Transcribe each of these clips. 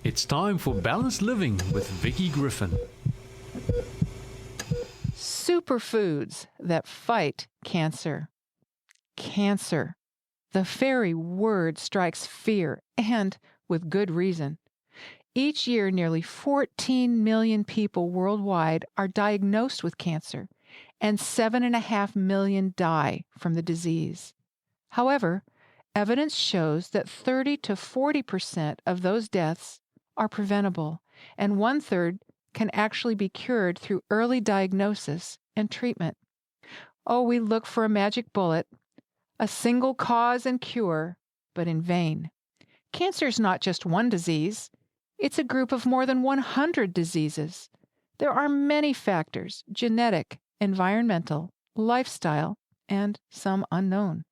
It's time for Balanced Living with Vicki Griffin. Superfoods that fight cancer. Cancer. The very word strikes fear, and with good reason. Each year, nearly 14 million people worldwide are diagnosed with cancer, and 7.5 million die from the disease. However, evidence shows that 30 to 40% of those deaths are preventable, and 1/3 can actually be cured through early diagnosis and treatment. Oh, we look for a magic bullet, a single cause and cure, but in vain. Cancer is not just one disease. It's a group of more than 100 diseases. There are many factors: genetic, environmental, lifestyle, and some unknown.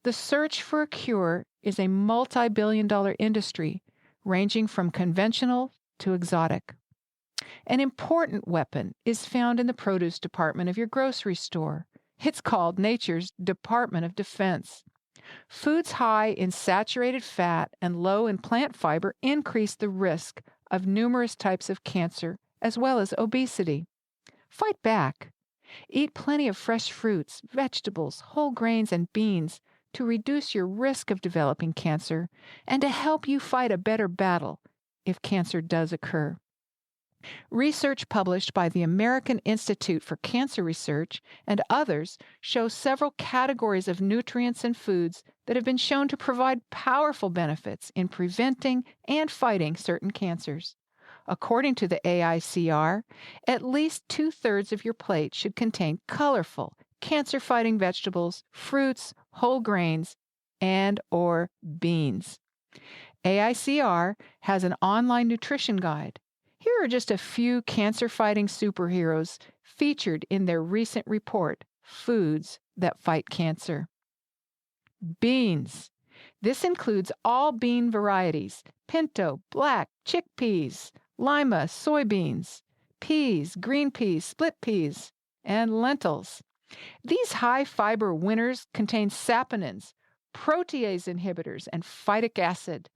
The search for a cure is a multi-billion-dollar industry ranging from conventional to exotic. An important weapon is found in the produce department of your grocery store. It's called nature's Department of Defense. Foods high in saturated fat and low in plant fiber increase the risk of numerous types of cancer as well as obesity. Fight back. Eat plenty of fresh fruits, vegetables, whole grains, and beans to reduce your risk of developing cancer and to help you fight a better battle if cancer does occur. Research published by the American Institute for Cancer Research and others shows several categories of nutrients and foods that have been shown to provide powerful benefits in preventing and fighting certain cancers. According to the AICR, at least 2/3 of your plate should contain colorful, cancer-fighting vegetables, fruits, whole grains, and/or beans. AICR has an online nutrition guide. Here are just a few cancer-fighting superheroes featured in their recent report, Foods That Fight Cancer. Beans. This includes all bean varieties: pinto, black, chickpeas, lima, soybeans, peas, green peas, split peas, and lentils. These high-fiber winners contain saponins, protease inhibitors, and phytic acid.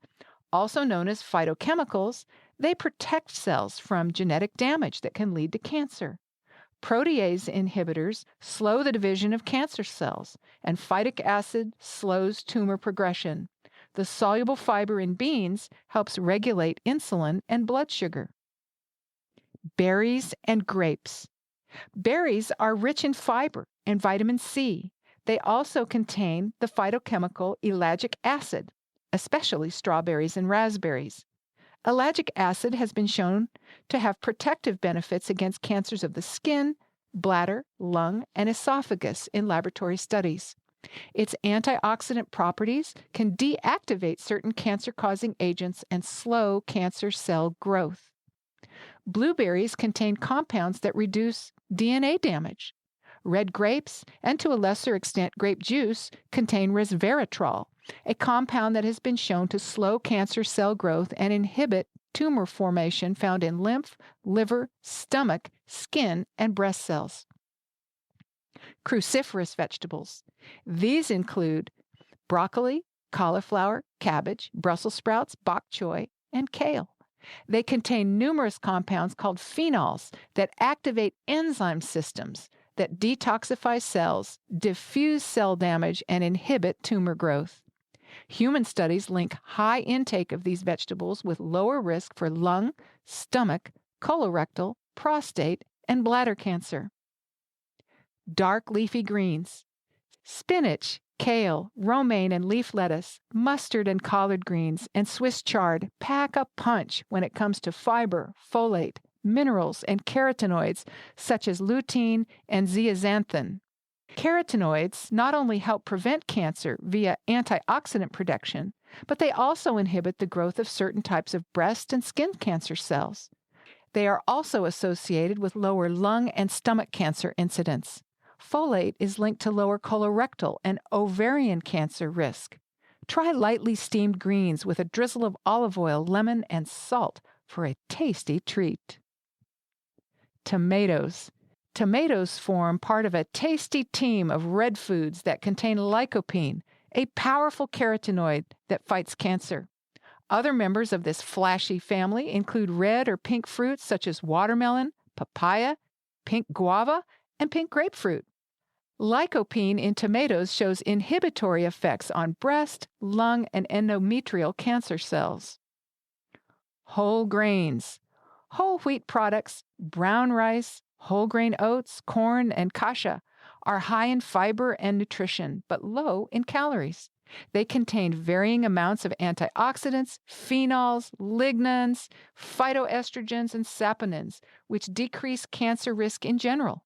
Also known as phytochemicals, they protect cells from genetic damage that can lead to cancer. Protease inhibitors slow the division of cancer cells, and phytic acid slows tumor progression. The soluble fiber in beans helps regulate insulin and blood sugar. Berries and grapes. Berries are rich in fiber and vitamin C. They also contain the phytochemical ellagic acid, especially strawberries and raspberries. Ellagic acid has been shown to have protective benefits against cancers of the skin, bladder, lung, and esophagus in laboratory studies. Its antioxidant properties can deactivate certain cancer-causing agents and slow cancer cell growth. Blueberries contain compounds that reduce DNA damage. Red grapes, and to a lesser extent grape juice, contain resveratrol, a compound that has been shown to slow cancer cell growth and inhibit tumor formation found in lymph, liver, stomach, skin, and breast cells. Cruciferous vegetables. These include broccoli, cauliflower, cabbage, Brussels sprouts, bok choy, and kale. They contain numerous compounds called phenols that activate enzyme systems that detoxify cells, diffuse cell damage, and inhibit tumor growth. Human studies link high intake of these vegetables with lower risk for lung, stomach, colorectal, prostate, and bladder cancer. Dark leafy greens. Spinach, kale, romaine and leaf lettuce, mustard and collard greens, and Swiss chard pack a punch when it comes to fiber, folate, minerals, and carotenoids such as lutein and zeaxanthin. Carotenoids not only help prevent cancer via antioxidant production, but they also inhibit the growth of certain types of breast and skin cancer cells. They are also associated with lower lung and stomach cancer incidence. Folate is linked to lower colorectal and ovarian cancer risk. Try lightly steamed greens with a drizzle of olive oil, lemon, and salt for a tasty treat. Tomatoes. Tomatoes form part of a tasty team of red foods that contain lycopene, a powerful carotenoid that fights cancer. Other members of this flashy family include red or pink fruits such as watermelon, papaya, pink guava, and pink grapefruit. Lycopene in tomatoes shows inhibitory effects on breast, lung, and endometrial cancer cells. Whole grains. Whole wheat products, brown rice, whole grain oats, corn, and kasha are high in fiber and nutrition, but low in calories. They contain varying amounts of antioxidants, phenols, lignans, phytoestrogens, and saponins, which decrease cancer risk in general.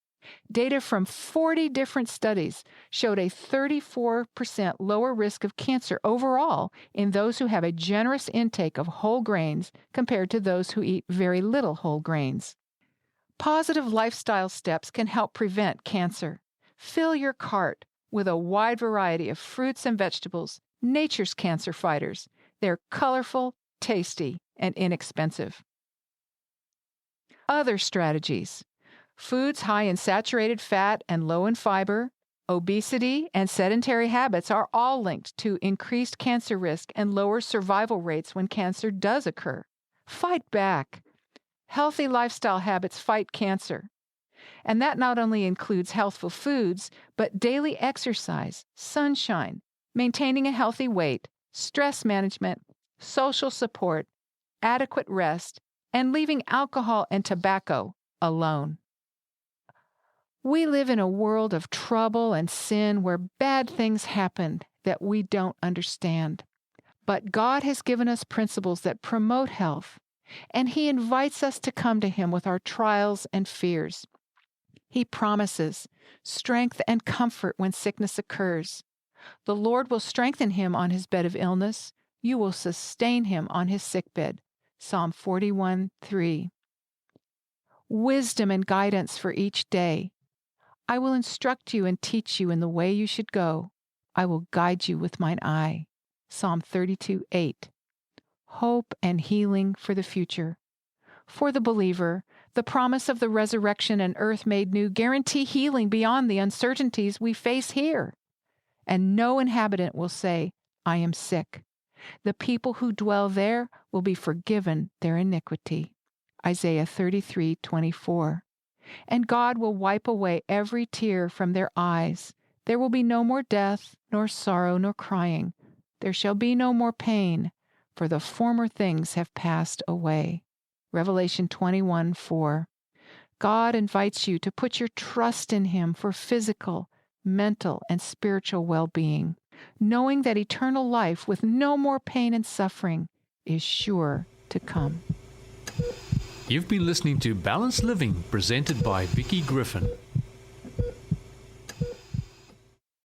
Data from 40 different studies showed a 34% lower risk of cancer overall in those who have a generous intake of whole grains compared to those who eat very little whole grains. Positive lifestyle steps can help prevent cancer. Fill your cart with a wide variety of fruits and vegetables, nature's cancer fighters. They're colorful, tasty, and inexpensive. Other strategies. Foods high in saturated fat and low in fiber, obesity, and sedentary habits are all linked to increased cancer risk and lower survival rates when cancer does occur. Fight back. Healthy lifestyle habits fight cancer. And that not only includes healthful foods, but daily exercise, sunshine, maintaining a healthy weight, stress management, social support, adequate rest, and leaving alcohol and tobacco alone. We live in a world of trouble and sin where bad things happen that we don't understand. But God has given us principles that promote health, and He invites us to come to Him with our trials and fears. He promises strength and comfort when sickness occurs. The Lord will strengthen him on his bed of illness. You will sustain him on his sickbed. Psalm 41:3. Wisdom and guidance for each day. I will instruct you and teach you in the way you should go. I will guide you with mine eye. Psalm 32:8. Hope and healing for the future. For the believer, the promise of the resurrection and earth made new guarantee healing beyond the uncertainties we face here. And no inhabitant will say, I am sick. The people who dwell there will be forgiven their iniquity. Isaiah 33:24. And God will wipe away every tear from their eyes. There will be no more death, nor sorrow, nor crying. There shall be no more pain, for the former things have passed away. Revelation 21:4. God invites you to put your trust in Him for physical, mental, and spiritual well-being, knowing that eternal life with no more pain and suffering is sure to come. You've been listening to Balanced Living, presented by Vicki Griffin.